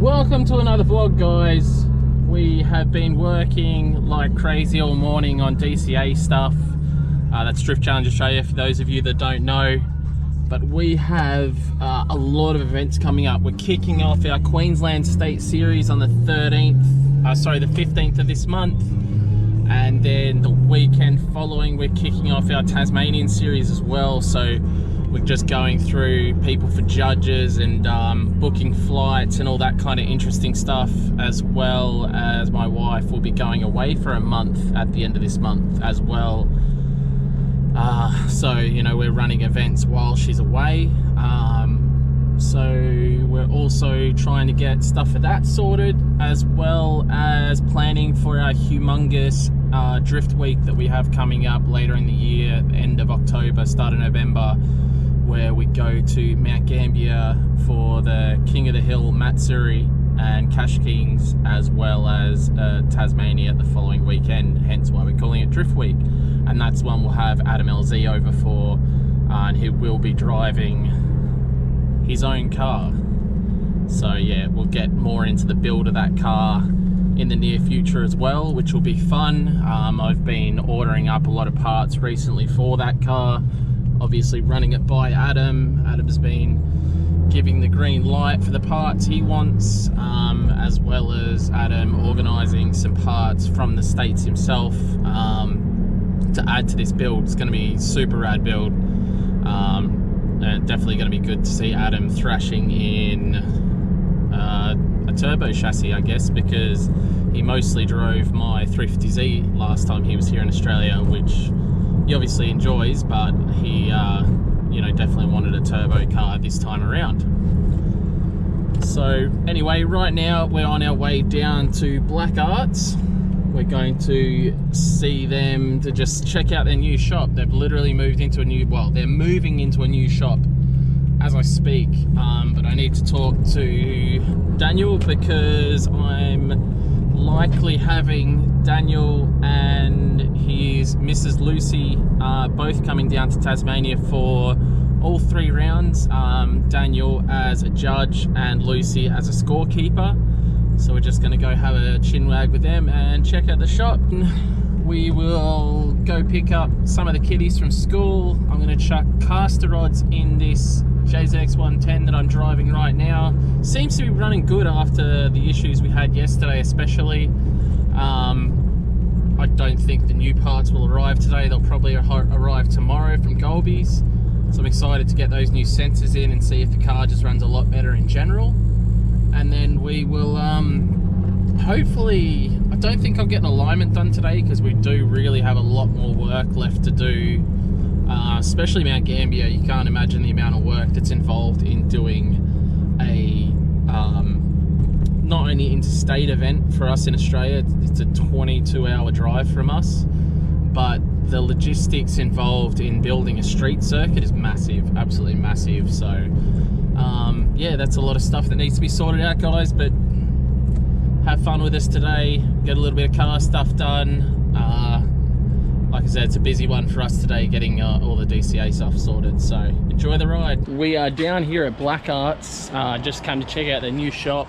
Welcome to another vlog, guys. We have been working like crazy all morning on DCA stuff. That's Drift Challenge Australia for those of you that don't know. But we have a lot of events coming up. We're kicking off our Queensland State Series on the 15th of this month. And then the weekend following, we're kicking off our Tasmanian Series as well. So we're just going through people for judges and booking flights and all that kind of interesting stuff, as well as my wife will be going away for a month at the end of this month as well. So, you know, we're running events while she's away. So we're also trying to get stuff for that sorted, as well as planning for our humongous drift week that we have coming up later in the year, end of October, start of November, where we go to Mount Gambier for the King of the Hill Matsuri and Cash Kings, as well as Tasmania the following weekend, hence why we're calling it Drift Week. And that's one we'll have Adam LZ over for, and he will be driving his own car. So yeah, we'll get more into the build of that car in the near future as well, which will be fun. I've been ordering up a lot of parts recently for that car, obviously running it by Adam. Adam's been giving the green light for the parts he wants, as well as Adam organising some parts from the States himself to add to this build. It's going to be super rad build, and definitely going to be good to see Adam thrashing in a turbo chassis, I guess, because he mostly drove my 350Z last time he was here in Australia, which he obviously enjoys, but he you know, definitely wanted a turbo car this time around. So anyway, right now we're on our way down to Black Arts. We're going to see them to just check out their new shop. They've literally moved into a new, well, they're moving into a new shop as I speak, but I need to talk to Daniel because I'm likely having Daniel and his Mrs. Lucy both coming down to Tasmania for all 3 rounds. Daniel as a judge and Lucy as a scorekeeper. So we're just going to go have a chinwag with them and check out the shop. We will go pick up some of the kiddies from school. I'm going to chuck caster rods in this JZX 110 that I'm driving right now. Seems to be running good after the issues we had yesterday, especially. I don't think the new parts will arrive today. They'll probably arrive tomorrow from Golby's. So I'm excited to get those new sensors in and see if the car just runs a lot better in general. And then we will hopefully, I don't think I'll get an alignment done today because we do really have a lot more work left to do, especially Mount Gambier. You can't imagine the amount of work that's involved in doing a not only interstate event for us in Australia, it's a 22-hour drive from us, but the logistics involved in building a street circuit is massive, absolutely massive. So yeah, that's a lot of stuff that needs to be sorted out, guys, but have fun with us today, get a little bit of car stuff done. Like I said, it's a busy one for us today, getting all the DCA stuff sorted, so enjoy the ride. We are down here at Black Arts, just came to check out the new shop.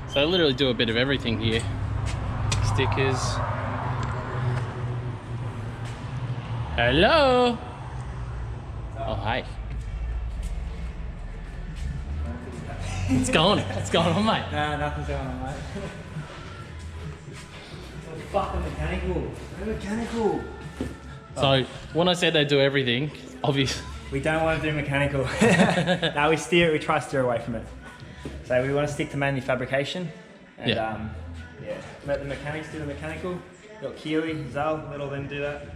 So I literally do a bit of everything here. Stickers. Hello. Oh, hi. What's going on, mate? No, nothing's going on, mate. It's fucking mechanical. They're mechanical. So when I said they do everything, obviously we don't want to do mechanical. No, we try to steer away from it. So we want to stick to mainly fabrication. And yeah, let the mechanics do the mechanical. We've got Keely, Zal, let all them do that.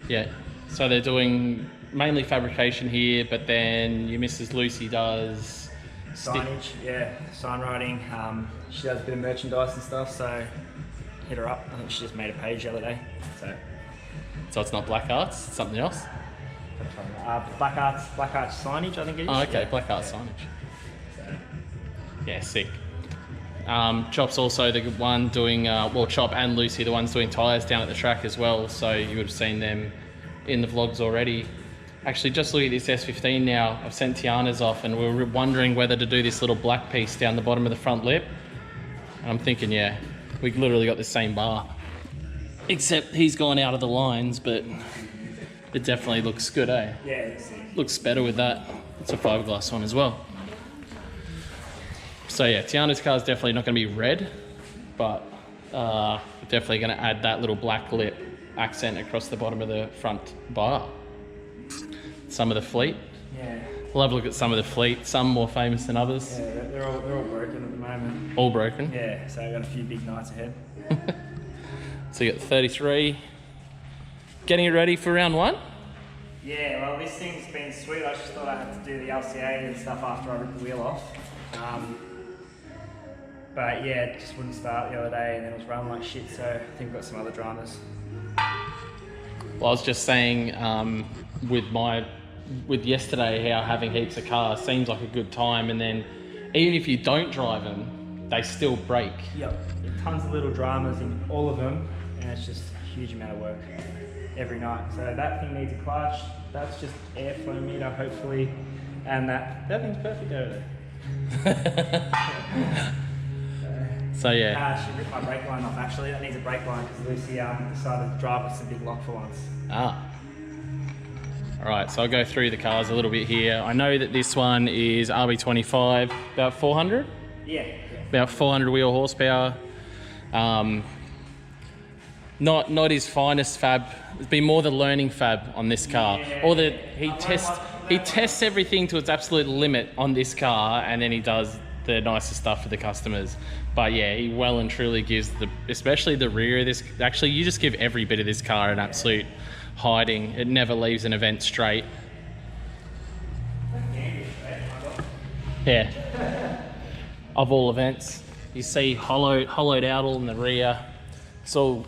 Yeah, so they're doing mainly fabrication here, but then your Mrs. Lucy does signage, yeah, sign writing. She does a bit of merchandise and stuff, so hit her up. I think she just made a page the other day. So it's not Black Arts, it's something else? Black Arts signage, I think it is. Oh, okay, yeah. Black Arts signage. Yeah, sick. Chop's also the one doing, well, Chop and Lucy, the ones doing tyres down at the track as well, so you would have seen them in the vlogs already. Actually, just look at this S15 now. I've sent Tiana's off and we're wondering whether to do this little black piece down the bottom of the front lip. And I'm thinking, yeah, we've literally got the same bar. Except he's gone out of the lines, but it definitely looks good, eh? Yeah, it's sick. Looks better with that. It's a fiberglass one as well. So yeah, Tiana's car is definitely not going to be red, but definitely going to add that little black lip accent across the bottom of the front bar. Some of the fleet. Yeah. We'll have a look at some of the fleet, some more famous than others. Yeah, they're all broken at the moment. All broken? Yeah, so I've got a few big nights ahead. So you got 33. Getting it ready for round 1? Yeah, well this thing's been sweet. I just thought I had to do the LCA and stuff after I ripped the wheel off. But yeah, it just wouldn't start the other day and then it was running like shit, so I think we've got some other dramas. Well, I was just saying with yesterday how having heaps of cars seems like a good time, and then even if you don't drive them, they still break. Yep, tons of little dramas in all of them, and it's just a huge amount of work every night. So that thing needs a clutch, that's just airflow meter hopefully, and that thing's perfect over there. So yeah. I should rip my brake line off actually, that needs a brake line because Lucy decided to drive with some big lock for once. Alright, so I'll go through the cars a little bit here. I know that this one is RB25, about 400? Yeah. About 400 wheel horsepower. Not his finest fab. It's been more the learning fab on this car. Yeah. He tests everything to its absolute limit on this car, and then he does the nicest stuff for the customers. But yeah, he well and truly gives especially the rear of this. Actually, you just give every bit of this car an absolute hiding. It never leaves an event straight. Yeah. Of all events, you see hollowed out all in the rear. It's all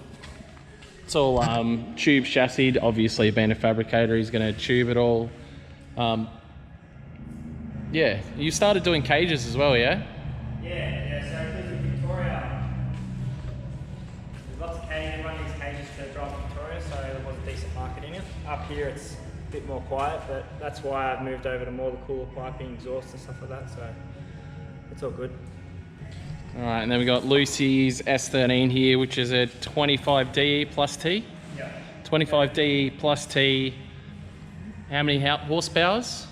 tube chassis. Obviously, being a fabricator, he's going to tube it all. Yeah, you started doing cages as well, yeah? Yeah, so because of Victoria, there's lots of cages, everyone needs cages to drive in Victoria, so there was a decent market in it. Up here it's a bit more quiet, but that's why I've moved over to more the cooler piping, exhaust and stuff like that, so it's all good. Alright, and then we got Lucy's S13 here, which is a 25DE plus T? Yeah. 25DE plus T. How many horsepowers?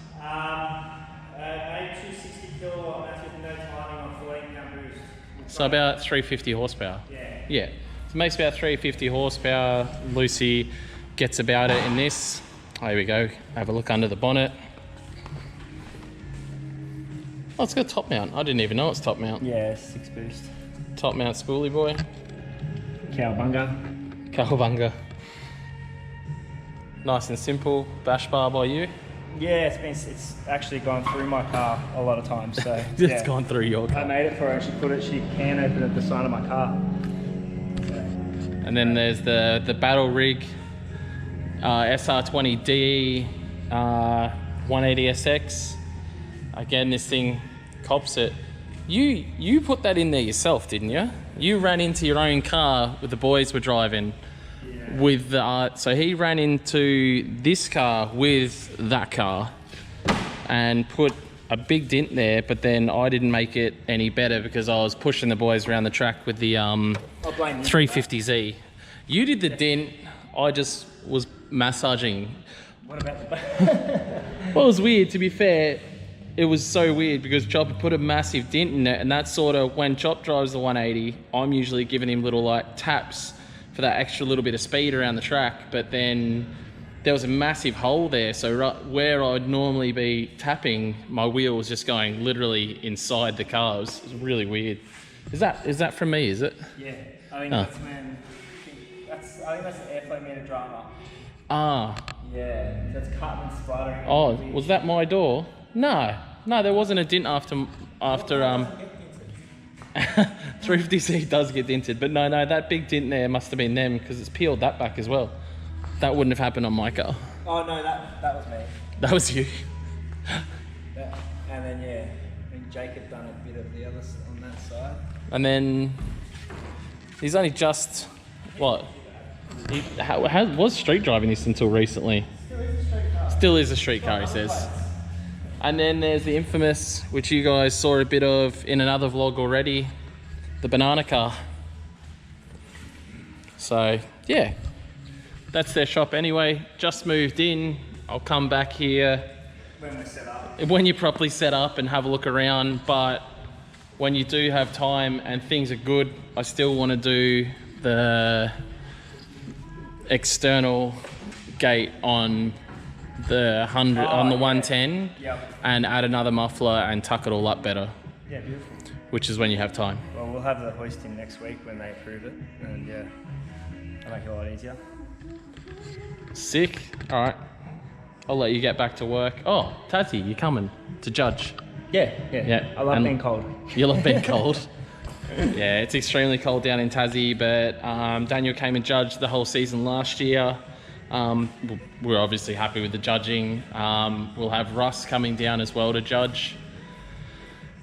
260 kilowatt, that's with no timing on 14 count boost. So about 350 horsepower. Yeah. So it makes about 350 horsepower. Lucy gets about it in this. Here we go. Have a look under the bonnet. Oh, it's got top mount. I didn't even know it's top mount. Yeah, 6 boost. Top mount spoolie boy. Cowabunga. Nice and simple. Bash bar by you. Yeah, it's actually gone through my car a lot of times. So It's gone through your car. I made it for her. She can open at the side of my car. So. And then there's the battle rig, SR20D 180SX. Again, this thing cops it. You put that in there yourself, didn't you? You ran into your own car with the boys were driving. With the so he ran into this car with that car and put a big dent there, but then I didn't make it any better because I was pushing the boys around the track with the 350Z. You did the dent, I just was massaging. What about the Well, it was weird, to be fair. It was so weird because Chop put a massive dent in it, and that's sort of when Chop drives the 180, I'm usually giving him little like taps for that extra little bit of speed around the track, but then there was a massive hole there, so where I'd normally be tapping, my wheel was just going literally inside the car. It was really weird. Is that from me, is it? Yeah, I think that's when, I think that's the airflow meter drama. Yeah, that's cutting and splattering. Oh, was that my door? No, there wasn't a dent after 350Z does get dented, but no, that big dent there must have been them because it's peeled that back as well. That wouldn't have happened on my car. Oh no, that was me. That was you. And then I think Jacob done a bit of the other on that side. And then he's only just was street driving this until recently. Still is a streetcar, he says. And then there's the infamous, which you guys saw a bit of in another vlog already, the banana car. So yeah, that's their shop anyway. Just moved in. I'll come back here When we're set up. when you're properly set up and have a look around. But when you do have time and things are good, I still want to do the external gate on the 100 on the 110, Yep. and add another muffler and tuck it all up better, Yeah, beautiful. which is when you have time. Well, we'll have the hoisting next week when they approve it, and yeah, it'll make it a lot easier. Sick. All right, I'll let you get back to work. Oh, Tazzy, you're coming to judge. Yeah. I love And being cold. You love being cold. Yeah, it's extremely cold down in Tassie, but Daniel came and judged the whole season last year. We're obviously happy with the judging. We'll have Russ coming down as well to judge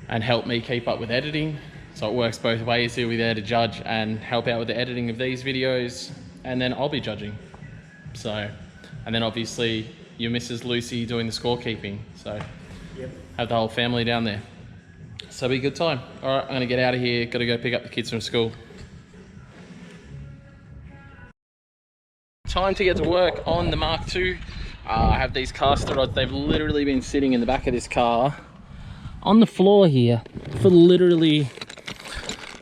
and help me keep up with editing. So it works both ways. He'll be there to judge and help out with the editing of these videos, and then I'll be judging. So, and then obviously your Mrs. Lucy doing the scorekeeping. So Yep. have the whole family down there. So it'll be a good time. All right, I'm gonna get out of here. Gotta go pick up the kids from school. Time to get to work on the Mark II. I have these caster rods. They've literally been sitting in the back of this car on the floor here for literally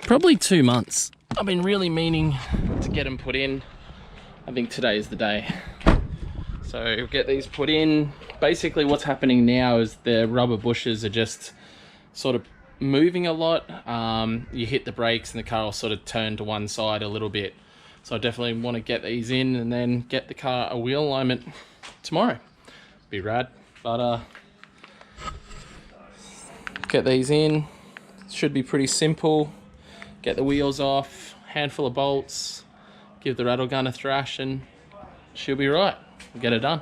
probably 2 months. I've been really meaning to get them put in. I think today is the day. So we'll get these put in. Basically what's happening now is the rubber bushes are just sort of moving a lot. You hit the brakes and the car will sort of turn to one side a little bit. So I definitely want to get these in and then get the car a wheel alignment tomorrow. Be rad. But get these in. Should be pretty simple. Get the wheels off, handful of bolts, give the rattle gun a thrash, and she'll be right. We'll get it done.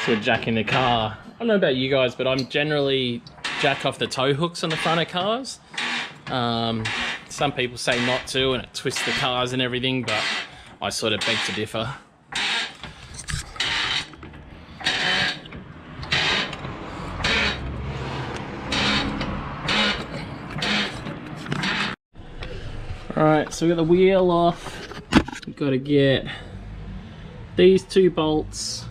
So jacking the car. I don't know about you guys, but I'm generally jack off the tow hooks on the front of cars. Some people say not to, and it twists the cars and everything, but I sort of beg to differ. Alright, so we got the wheel off. We've got to get these 2 bolts,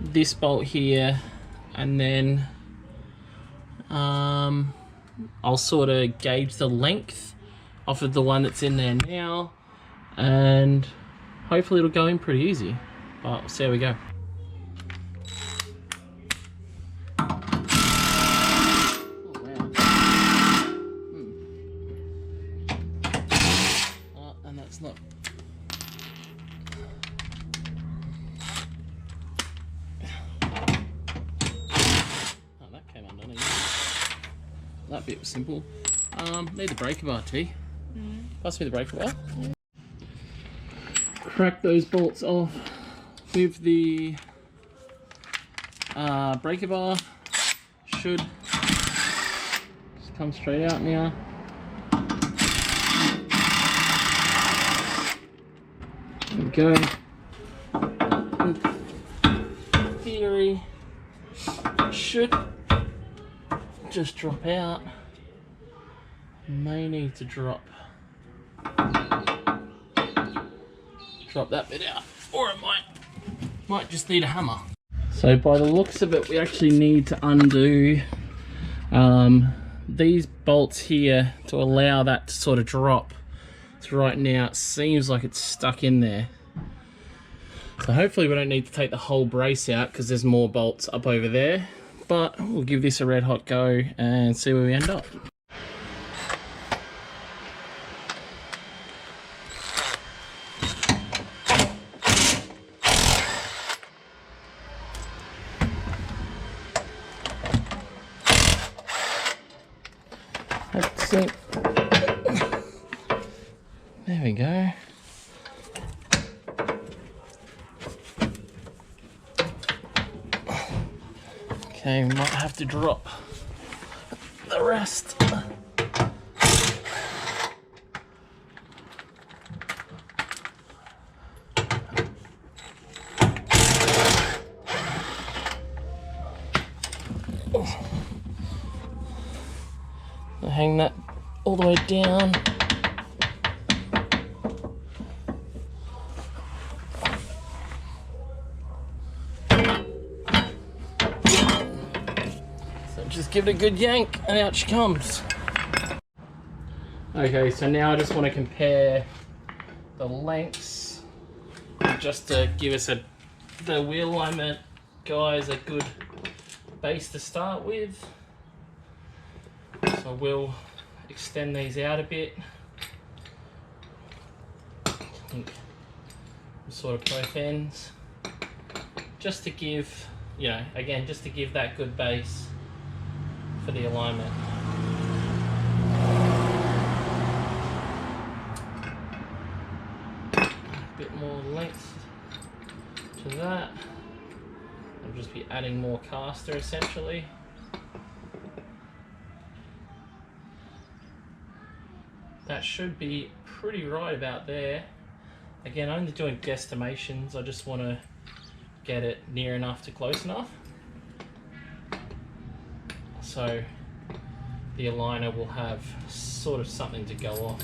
this bolt here, and then I'll sort of gauge the length off of the one that's in there now, and hopefully it'll go in pretty easy, but we'll see how we go. And that's not... That bit was simple. Need the breaker bar, T. Pass me the breaker bar. Crack those bolts off with the breaker bar. Should just come straight out now. There we go. In theory, should just drop out. May need to drop that bit out, or it might just need a hammer. So by the looks of it, we actually need to undo these bolts here to allow that to sort of drop. So right now it seems like it's stuck in there. So hopefully we don't need to take the whole brace out because there's more bolts up over there. But we'll give this a red hot go and see where we end up. There we go. Okay, we might have to drop the rest. I'll hang that all the way down. Just give it a good yank and out she comes. Okay, so now I just want to compare the lengths just to give us the wheel alignment guys a good base to start with. So we'll extend these out a bit. I think sort of both ends. Just to give, you know, again, just to give that good base for the alignment. A bit more length to that. I'll just be adding more caster essentially. That should be pretty right about there. Again, I'm only doing guesstimations. I just want to get it near enough to close enough. So the aligner will have sort of something to go off.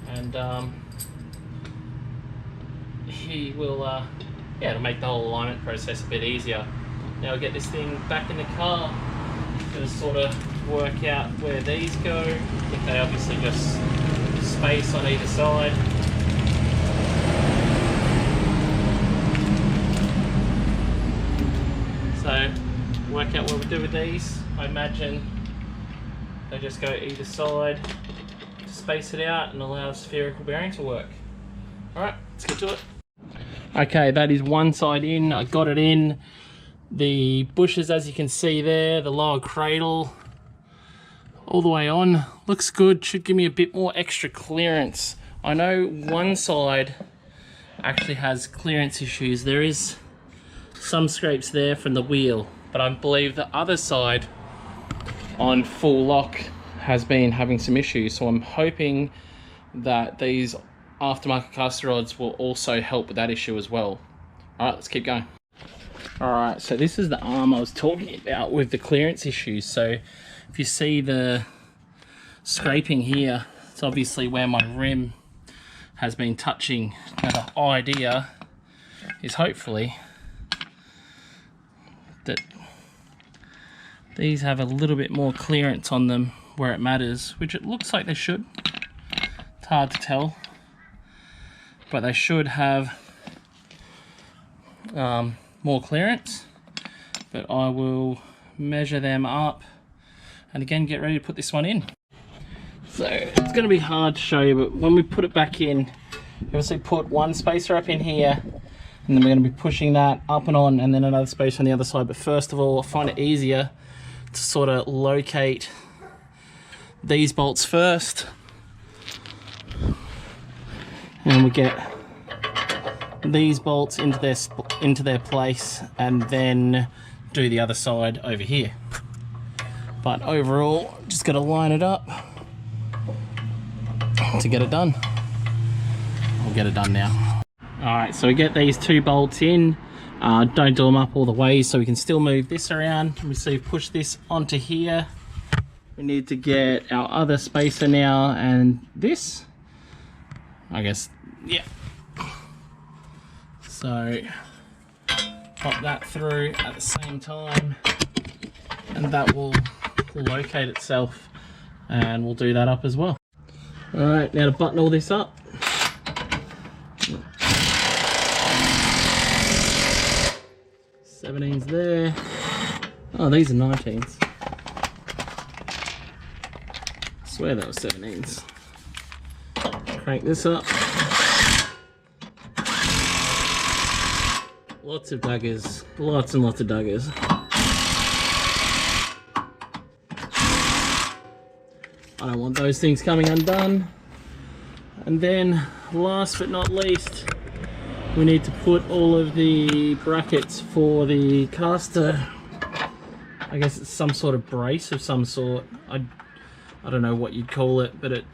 And he will, yeah, it'll make the whole alignment process a bit easier. Now I'll get this thing back in the car. Gonna sort of work out where these go. I think they obviously just space on either side. So work out what we do with these. I imagine they just go either side to space it out and allow the spherical bearing to work. Alright, let's get to it. Okay, that is one side in. I got it in. The bushes, as you can see there, the lower cradle, all the way on. Looks good, should give me a bit more extra clearance. I know one side actually has clearance issues. There is some scrapes there from the wheel, but I believe the other side on full lock has been having some issues. So I'm hoping that these aftermarket caster rods will also help with that issue as well. All right, let's keep going. All right, so this is the arm I was talking about with the clearance issues. So if you see the scraping here, it's obviously where my rim has been touching. Now the idea is hopefully that these have a little bit more clearance on them where it matters, which it looks like they should. It's hard to tell, but they should have more clearance. But I will measure them up and again get ready to put this one in. So it's going to be hard to show you, but when we put it back in, you obviously put one spacer up in here, and then we're going to be pushing that up and on, and then another spacer on the other side. But first of all, I find it easier to sort of locate these bolts first, and we get these bolts into their place, and then do the other side over here. But overall, just got to line it up to get it done. I'll get it done now. Alright, so we get these two bolts in. Don't do them up all the way, so we can still move this around. We see push this onto here. We need to get our other spacer now, and this, I guess, yeah. So pop that through at the same time, and that will locate itself, and we'll do that up as well. All right, now to button all this up. 17s there. Oh, these are 19s. I swear that was 17s. Crank this up. Lots of daggers, lots and lots of daggers. I don't want those things coming undone. And then last but not least, we need to put all of the brackets for the caster. I guess it's some sort of brace of some sort. I don't know what you'd call it, but it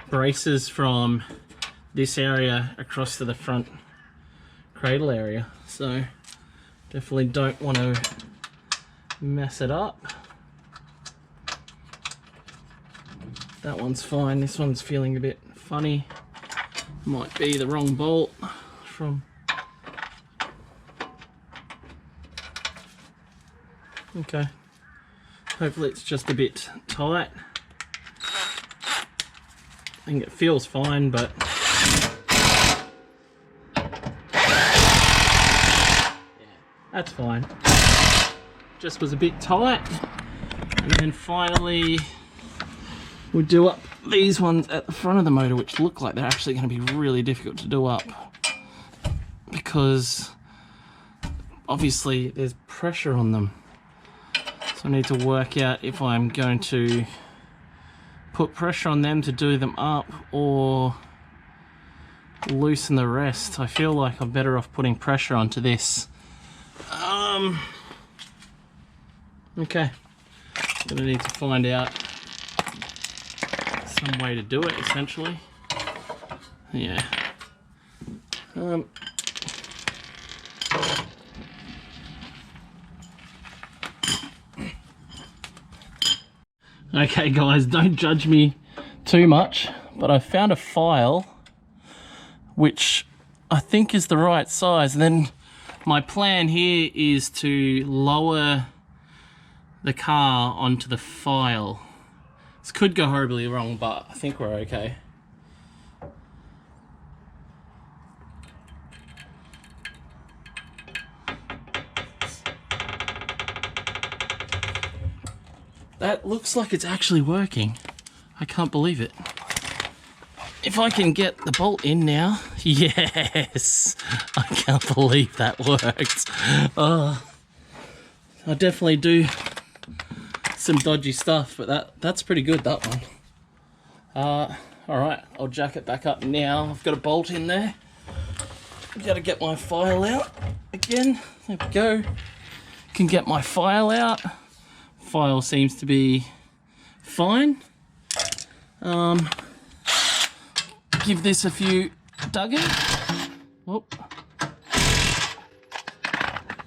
braces from this area across to the front cradle area. So definitely don't want to mess it up. That one's fine. This one's feeling a bit funny. Might be the wrong bolt from... Okay. Hopefully it's just a bit tight. I think it feels fine, but... yeah, that's fine. Just was a bit tight. And then finally, we'll do up these ones at the front of the motor, which look like they're actually going to be really difficult to do up. Because obviously there's pressure on them. So I need to work out if I'm going to put pressure on them to do them up or loosen the rest. I feel like I'm better off putting pressure onto this. Okay, gonna need to find out some way to do it, essentially. Yeah. Okay guys, don't judge me too much, but I found a file which I think is the right size. And then my plan here is to lower the car onto the file. This could go horribly wrong, but I think we're okay. That looks like it's actually working. I can't believe it. If I can get the bolt in now, yes! I can't believe that worked. Oh, I definitely do some dodgy stuff, but that's pretty good, that one. Alright, I'll jack it back up now. I've got a bolt in there. Gotta get my file out again. There we go. Can get my file out. File seems to be fine. Give this a few dugging. Whoop.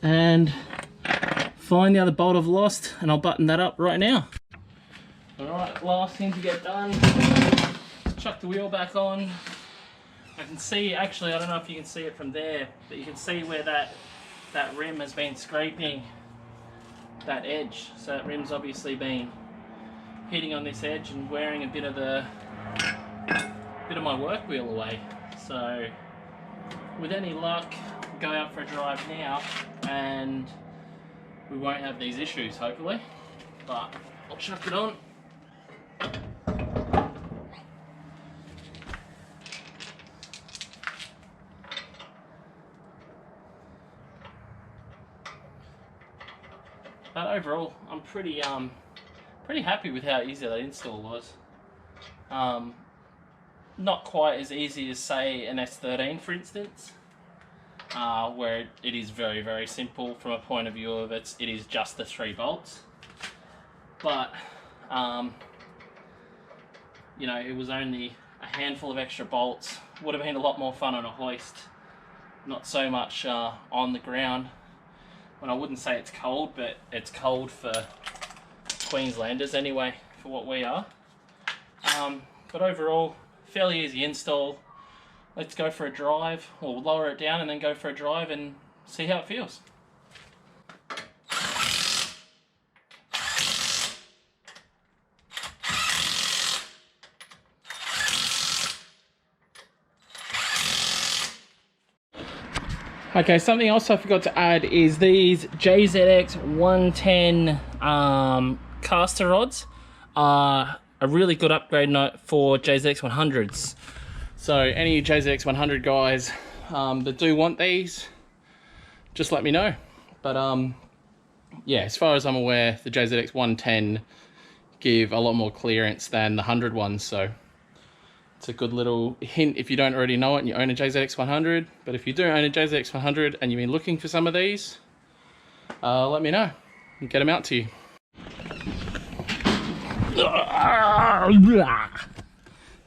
And find the other bolt I've lost, and I'll button that up right now. Alright, last thing to get done. Chuck the wheel back on. I can see, actually, I don't know if you can see it from there, but you can see where that rim has been scraping that edge. So that rim's obviously been hitting on this edge and wearing a bit of my work wheel away. So with any luck, go out for a drive now and we won't have these issues, hopefully. But I'll chuck it on. But overall, I'm pretty happy with how easy that install was. Not quite as easy as, say, an S13, for instance, where it is very, very simple from a point of view of it is just the 3 bolts. But you know, it was only a handful of extra bolts. Would have been a lot more fun on a hoist, not so much on the ground. When I wouldn't say it's cold, but it's cold for Queenslanders anyway, for what we are. But overall, fairly easy install. Let's go for a drive, or lower it down and then go for a drive and see how it feels. Okay, something else I forgot to add is these JZX 110 caster rods are a really good upgrade note for JZX 100s. So any JZX 100 guys that do want these, just let me know. But yeah, as far as I'm aware, the JZX 110 give a lot more clearance than the 100 ones. So It's a good little hint if you don't already know it and you own a JZX100. But if you do own a JZX100 and you've been looking for some of these, let me know. I'll get them out to you.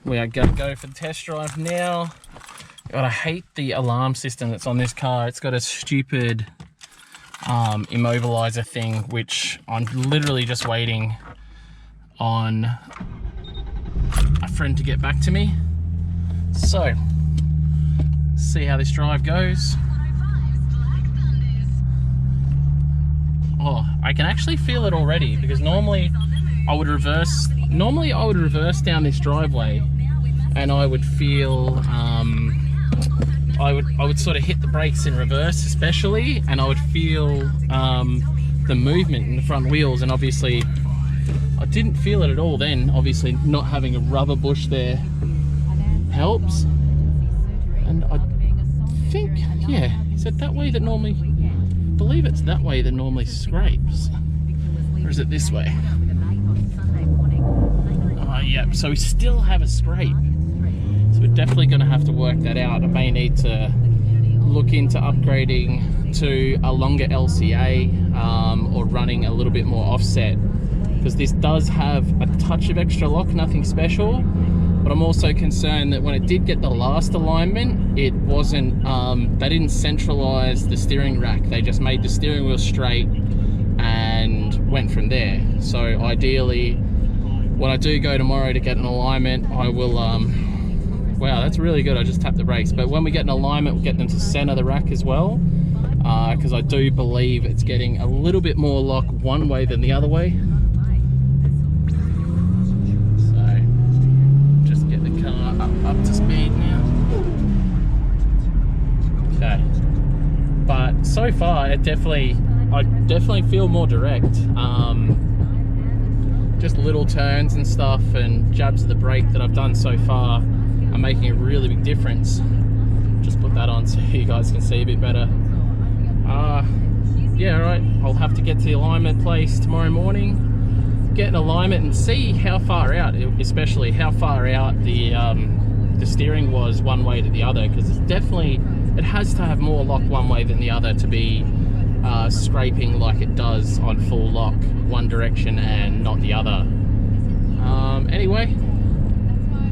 We are going to go for the test drive now. God, I hate the alarm system that's on this car. It's got a stupid immobilizer thing, which I'm literally just waiting on a friend to get back to me. So, see how this drive goes. Oh, I can actually feel it already, because normally I would reverse down this driveway and I would feel I would sort of hit the brakes in reverse especially, and I would feel the movement in the front wheels, and obviously I didn't feel it at all then. Obviously not having a rubber bush there helps. And I think, yeah, is it that way that normally, I believe it's that way that normally scrapes, or is it this way? Oh yeah, so we still have a scrape. So we're definitely going to have to work that out. I may need to look into upgrading to a longer LCA or running a little bit more offset, because this does have a touch of extra lock, nothing special. But I'm also concerned that when it did get the last alignment, it wasn't, they didn't centralize the steering rack. They just made the steering wheel straight and went from there. So ideally, when I do go tomorrow to get an alignment, I will, wow, that's really good. I just tapped the brakes. But when we get an alignment, we'll get them to center the rack as well, because I do believe it's getting a little bit more lock one way than the other way. So, just get the car up to speed now. Okay. But so far, I definitely feel more direct. Just little turns and stuff and jabs of the brake that I've done so far are making a really big difference. Just put that on so you guys can see a bit better. Yeah, alright, I'll have to get to the alignment place tomorrow morning, get an alignment and see how far out, especially how far out the steering was one way to the other, because it's definitely, it has to have more lock one way than the other to be scraping like it does on full lock one direction and not the other. Anyway,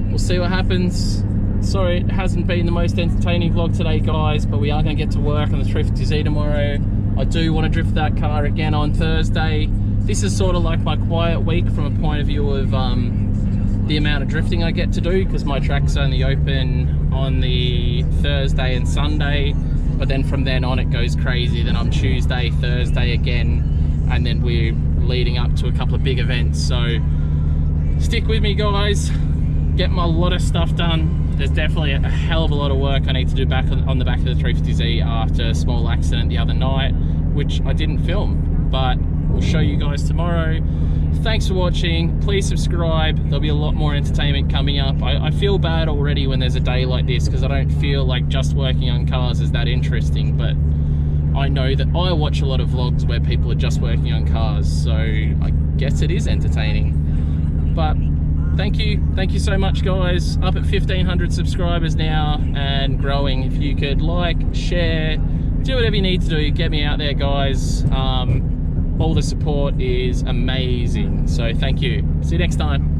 we'll see what happens. Sorry, it hasn't been the most entertaining vlog today, guys, but we are going to get to work on the 350Z tomorrow. I do want to drift that car again on Thursday. This is sort of like my quiet week from a point of view of the amount of drifting I get to do, because my track's only open on the Thursday and Sunday, but then from then on it goes crazy. Then on Tuesday, Thursday again, and then we're leading up to a couple of big events. So stick with me, guys. Get a lot of stuff done. There's definitely a hell of a lot of work I need to do back on the back of the 350Z after a small accident the other night, which I didn't film, but we'll show you guys tomorrow. Thanks for watching. Please subscribe. There'll be a lot more entertainment coming up. I feel bad already when there's a day like this, because I don't feel like just working on cars is that interesting, but I know that I watch a lot of vlogs where people are just working on cars, so I guess it is entertaining. But thank you so much, guys. Up at 1,500 subscribers now and growing. If you could like, share, do whatever you need to do, get me out there, guys. All the support is amazing, so thank you. See you next time.